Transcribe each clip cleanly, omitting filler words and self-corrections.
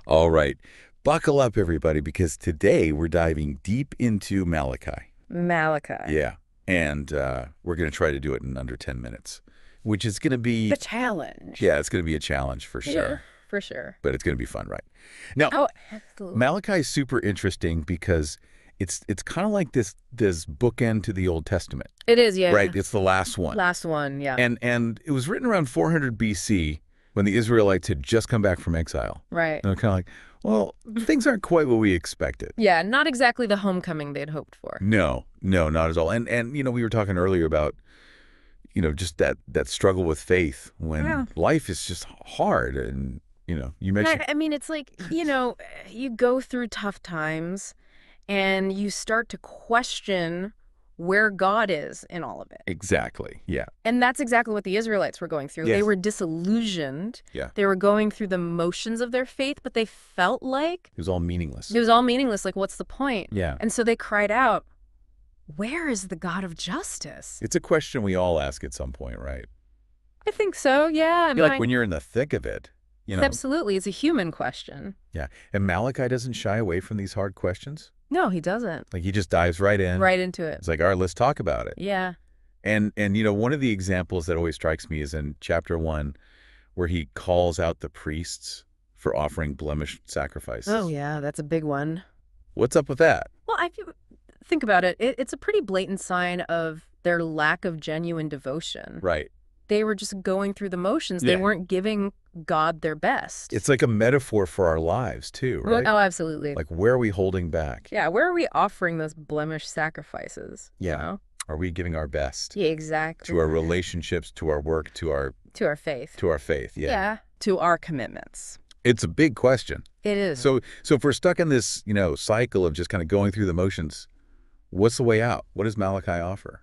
All right. Buckle up, everybody, because today we're diving deep into Malachi. Malachi. Yeah. And we're going to try to do it in under 10 minutes, which is going to The be, challenge. yeah, it's going to be a challenge for Yeah, sure. for sure. But it's going to be fun, right? Now, Oh, absolutely. Malachi is super interesting because it's kind of like this bookend to the Old Testament, It is, yeah. right? It's the last one. Last one, yeah. And it was written around 400 BC when the Israelites had just come back from exile. Right. And they're kind of like, well, things aren't quite what we expected. Yeah, not exactly the homecoming they'd hoped for. No, not at all. And we were talking earlier about, just that struggle with faith when Yeah. life is just hard. And, you And mentioned, I mean, it's like, you go through tough times and you start to question where God is in all of it. exactly. Yeah. And that's exactly what the Israelites were going through. They Yes. were disillusioned. Yeah. They were going through the motions of their faith, but they felt like It was all meaningless. it was all meaningless. Like, what's the point? Yeah. And so they cried out, where is the God of justice? It's a question we all ask at some point, right? I think so, yeah. I I feel like when you're in the thick of it, absolutely. It's a human question. yeah. And Malachi doesn't shy away from these hard questions. No, he doesn't. Like he just dives right in. Right into it. It's like, all right, let's talk about it. Yeah. And one of the examples that always strikes me is in chapter 1, where he calls out the priests for offering blemished sacrifices. Oh, yeah, that's a big one. What's up with that? Well, think about it. It's a pretty blatant sign of their lack of genuine devotion. Right. They were just going through the motions. Yeah. They weren't giving God their best. It's like a metaphor for our lives too, right? Oh, absolutely. Like, where are we holding back? Yeah, where are we offering those blemished sacrifices? Yeah. You know? Are we giving our best Yeah, exactly. to our relationships, to our work, to our faith. faith? Yeah. Yeah. To our commitments. It's a big question. It is. So if we're stuck in this, cycle of just kind of going through the motions, what's the way out? What does Malachi offer?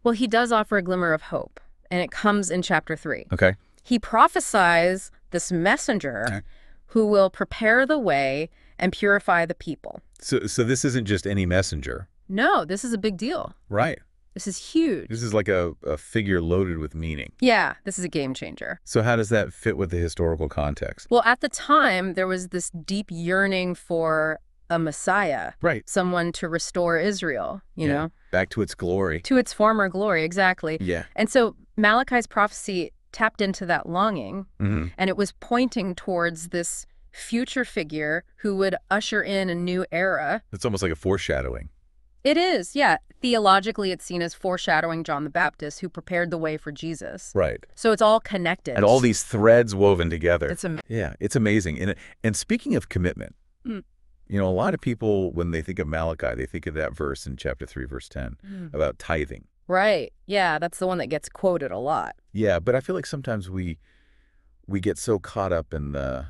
Well, he does offer a glimmer of hope, and it comes in chapter 3. Okay. He prophesies this messenger Okay. who will prepare the way and purify the people. So this isn't just any messenger. No, this is a big deal. Right. This is huge. This is like a figure loaded with meaning. Yeah, this is a game changer. So how does that fit with the historical context? Well, at the time, there was this deep yearning for a Messiah, Right. someone to restore Israel, you Yeah. know, Back to its glory. to its former glory, exactly. Yeah. And so Malachi's prophecy tapped into that longing, Mm-hmm. and it was pointing towards this future figure who would usher in a new era. It's almost like a foreshadowing. It is, yeah. Theologically, it's seen as foreshadowing John the Baptist, who prepared the way for Jesus. Right. So it's all connected. And all these threads woven together. It's Yeah, it's amazing. And speaking of commitment, Mm. a lot of people, when they think of Malachi, they think of that verse in chapter 3, verse 10 about tithing. Right. Yeah, that's the one that gets quoted a lot. Yeah, but I feel like sometimes we get so caught up in the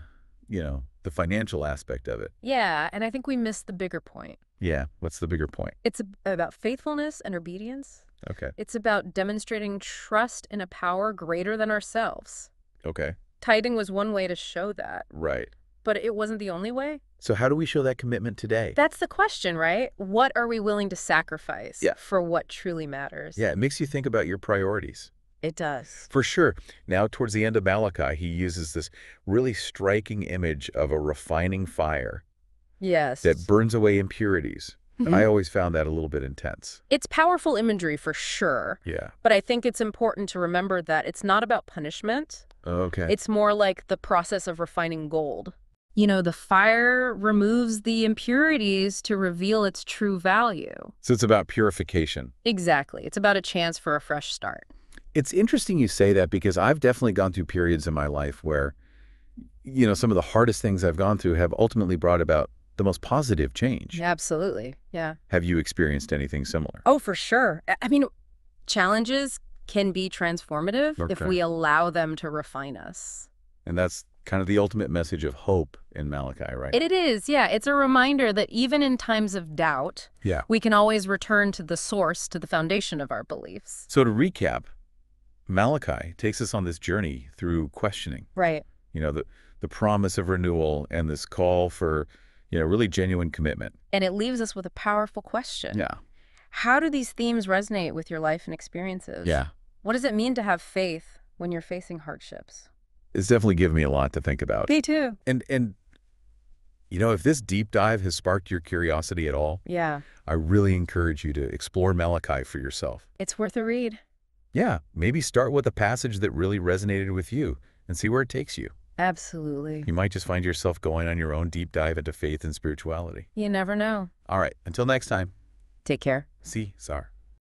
financial aspect of it. Yeah, and I think we missed the bigger point. Yeah, what's the bigger point? It's about faithfulness and obedience. Okay. It's about demonstrating trust in a power greater than ourselves. Okay. Tithing was one way to show that, Right. but it wasn't the only way. So how do we show that commitment today? That's the question, right? What are we willing to sacrifice Yeah. for what truly matters? Yeah, it makes you think about your priorities. It does. For sure. Now, towards the end of Malachi, he uses this really striking image of a refining fire Yes. that burns away impurities. Mhm. I always found that a little bit intense. It's powerful imagery for sure, Yeah. but I think it's important to remember that it's not about punishment. Okay. It's more like the process of refining gold. The fire removes the impurities to reveal its true value. So it's about purification. Exactly. It's about a chance for a fresh start. It's interesting you say that because I've definitely gone through periods in my life where, some of the hardest things I've gone through have ultimately brought about the most positive change. Yeah, absolutely. Yeah. Have you experienced anything similar? Oh, for sure. I mean, challenges can be transformative if Okay. we allow them to refine us. And that's kind of the ultimate message of hope in Malachi, right? It is, yeah. It's a reminder that even in times of doubt, Yeah. we can always return to the source, to the foundation of our beliefs. So to recap, Malachi takes us on this journey through questioning, Right. the promise of renewal and this call for, really genuine commitment. And it leaves us with a powerful question. Yeah. How do these themes resonate with your life and experiences? Yeah. What does it mean to have faith when you're facing hardships? It's definitely given me a lot to think about. Me too. And If this deep dive has sparked your curiosity at all, Yeah, I really encourage you to explore Malachi for yourself. it's worth a read. Yeah, maybe start with a passage that really resonated with you and see where it takes you. Absolutely. You might just find yourself going on your own deep dive into faith and spirituality. You never know. All right, until next time. Take care. See, Sar.